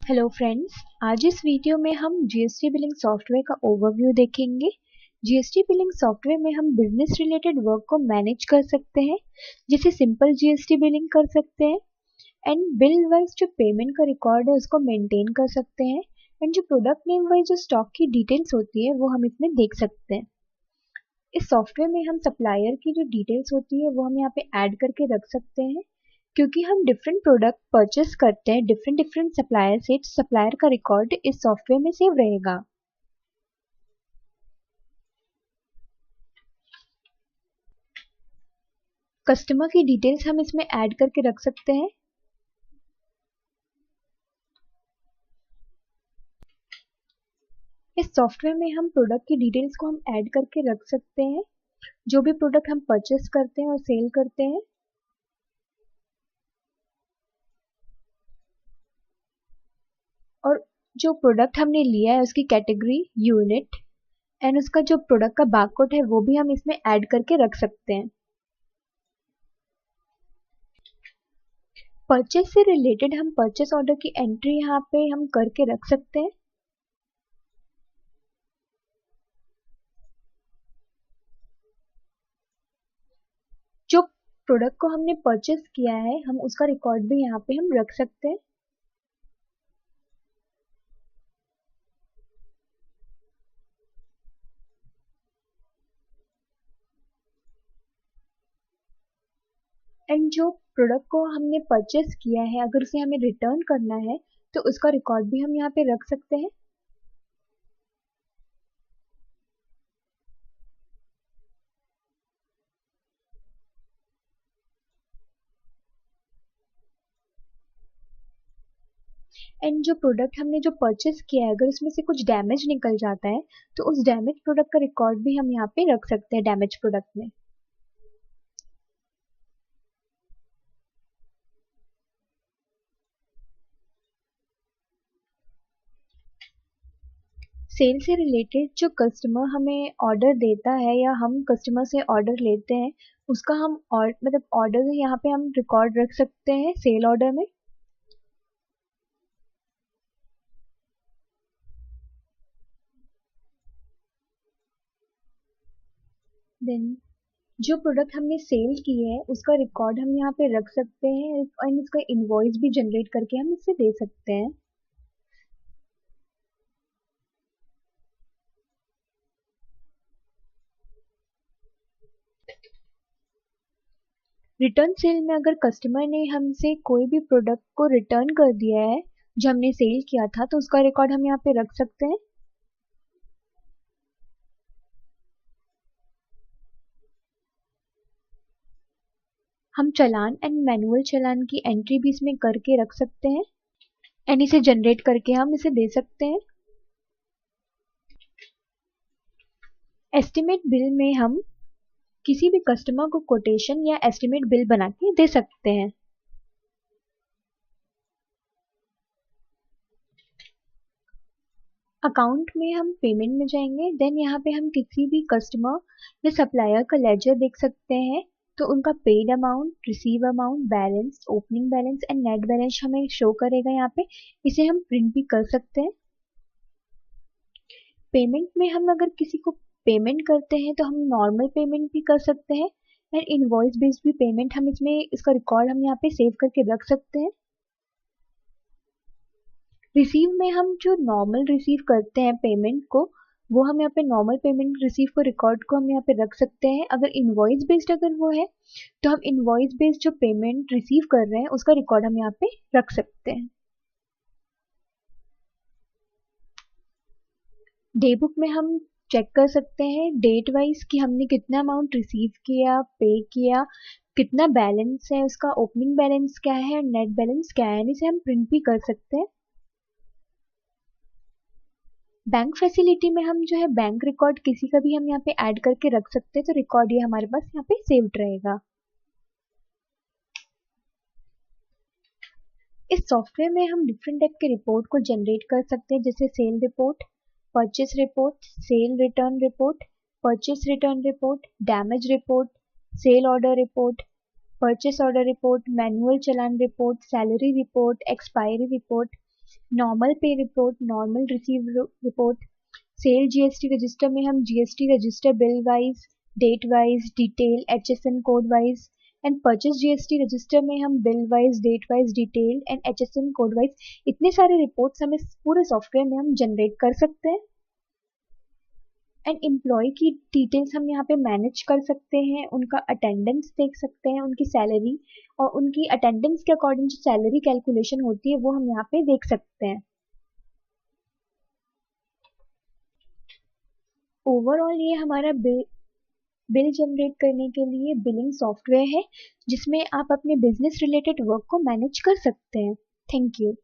Hello friends, आज इस video में हम जीएसटी बिलिंग सॉफ्टवेयर का ओवरव्यू देखेंगे। जीएसटी बिलिंग सॉफ्टवेयर में हम बिजनेस रिलेटेड वर्क को मैनेज कर सकते हैं, जैसे सिंपल जीएसटी बिलिंग कर सकते हैं एंड बिल वाइज जो पेमेंट का रिकॉर्ड है उसको मेंटेन कर सकते हैं एंड जो प्रोडक्ट नेम वाइज जो स्टॉक की डिटेल्स होती है वो हम इसमें देख सकते हैं। इस सॉफ्टवेयर में हम सप्लायर की जो डिटेल्स होती है वो हम यहाँ पे ऐड करके रख सकते हैं, क्योंकि हम डिफरेंट प्रोडक्ट परचेस करते हैं डिफरेंट डिफरेंट सप्लायर से, सप्लायर का रिकॉर्ड इस सॉफ्टवेयर में सेव रहेगा। कस्टमर की डिटेल्स हम इसमें ऐड करके रख सकते हैं। इस सॉफ्टवेयर में हम प्रोडक्ट की डिटेल्स को हम ऐड करके रख सकते हैं, जो भी प्रोडक्ट हम परचेस करते हैं और सेल करते हैं। और जो प्रोडक्ट हमने लिया है उसकी कैटेगरी, यूनिट एंड उसका जो प्रोडक्ट का बारकोड है वो भी हम इसमें ऐड करके रख सकते हैं। परचेस से रिलेटेड हम परचेस ऑर्डर की एंट्री यहाँ पे हम करके रख सकते हैं। जो प्रोडक्ट को हमने परचेस किया है हम उसका रिकॉर्ड भी यहाँ पे हम रख सकते हैं। एंड जो प्रोडक्ट को हमने परचेस किया है अगर उसे हमें रिटर्न करना है तो उसका रिकॉर्ड भी हम यहाँ पे रख सकते हैं। एंड जो प्रोडक्ट हमने जो परचेस किया है अगर उसमें से कुछ डैमेज निकल जाता है तो उस डैमेज प्रोडक्ट का रिकॉर्ड भी हम यहाँ पे रख सकते हैं डैमेज प्रोडक्ट में। सेल से रिलेटेड जो कस्टमर हमें ऑर्डर देता है या हम कस्टमर से ऑर्डर लेते हैं उसका हम मतलब ऑर्डर यहाँ पे हम रिकॉर्ड रख सकते हैं सेल ऑर्डर में। देन जो प्रोडक्ट हमने सेल की है उसका रिकॉर्ड हम यहाँ पे रख सकते हैं एंड उसका इनवॉइस भी जनरेट करके हम इससे दे सकते हैं। रिटर्न सेल में अगर कस्टमर ने हमसे कोई भी प्रोडक्ट को रिटर्न कर दिया है जो हमने सेल किया था तो उसका रिकॉर्ड हम यहाँ पे रख सकते हैं। हम चालान एंड मैनुअल चालान की एंट्री भी इसमें करके रख सकते हैं एंड इसे जनरेट करके हम इसे दे सकते हैं। एस्टिमेट बिल में हम किसी भी कस्टमर को कोटेशन या एस्टिमेट बिल बना के दे सकते हैं। अकाउंट में हम पेमेंट में जाएंगे, देन यहाँ पे हम किसी भी कस्टमर या सप्लायर का लेजर देख सकते हैं तो उनका paid amount, receive amount, balance, opening balance and net balance हमें शो करेगा यहाँ पे। इसे हम प्रिंट भी कर सकते हैं। पेमेंट में हम अगर किसी को पेमेंट करते हैं तो हम नॉर्मल पेमेंट भी कर सकते हैं एंड इनवॉइस बेस्ड भी पेमेंट हम इसमें इसका रिकॉर्ड हम यहाँ पे सेव करके रख सकते हैं। रिसीव में हम जो नॉर्मल रिसीव करते हैं पेमेंट को वो हम यहाँ पे नॉर्मल पेमेंट रिसीव को रिकॉर्ड को हम यहाँ पे रख सकते हैं। अगर इनवॉइस बेस्ड अगर वो है तो हम इनवॉइस बेस्ड जो पेमेंट रिसीव कर रहे हैं उसका रिकॉर्ड हम यहाँ पे रख सकते हैं। डे बुक में हम चेक कर सकते हैं डेट वाइज कि हमने कितना अमाउंट रिसीव किया, पे किया, कितना बैलेंस है, उसका ओपनिंग बैलेंस क्या है और नेट बैलेंस क्या है, इसे हम प्रिंट भी कर सकते हैं। बैंक फैसिलिटी में हम जो है बैंक रिकॉर्ड किसी का भी हम यहाँ पे ऐड करके रख सकते हैं तो रिकॉर्ड ये हमारे पास यहाँ पे सेव्ड रहेगा। इस सॉफ्टवेयर में हम डिफरेंट टाइप के रिपोर्ट को जनरेट कर सकते हैं, जैसे sale report, purchase report, sale return report, purchase return report, damage report, sale order report, purchase order report, manual challan report, salary report, expiry report normal pay report, normal receive report. Sale GST register में हम GST register bill wise, date wise, detail, HSN code wise. And purchase GST register में हम bill wise, date wise, detail and HSN code wise इतने सारे reports हम इस पूरे software में हम जनरेट कर सकते हैं। एंड एम्प्लॉय की डिटेल्स हम यहाँ पे मैनेज कर सकते हैं, उनका अटेंडेंस देख सकते हैं, उनकी सैलरी और उनकी अटेंडेंस के अकॉर्डिंग जो सैलरी कैलकुलेशन होती है वो हम यहाँ पे देख सकते हैं। ओवरऑल ये हमारा बिल जनरेट करने के लिए बिलिंग सॉफ्टवेयर है जिसमें आप अपने बिजनेस रिलेटेड वर्क को मैनेज कर सकते हैं। Thank you.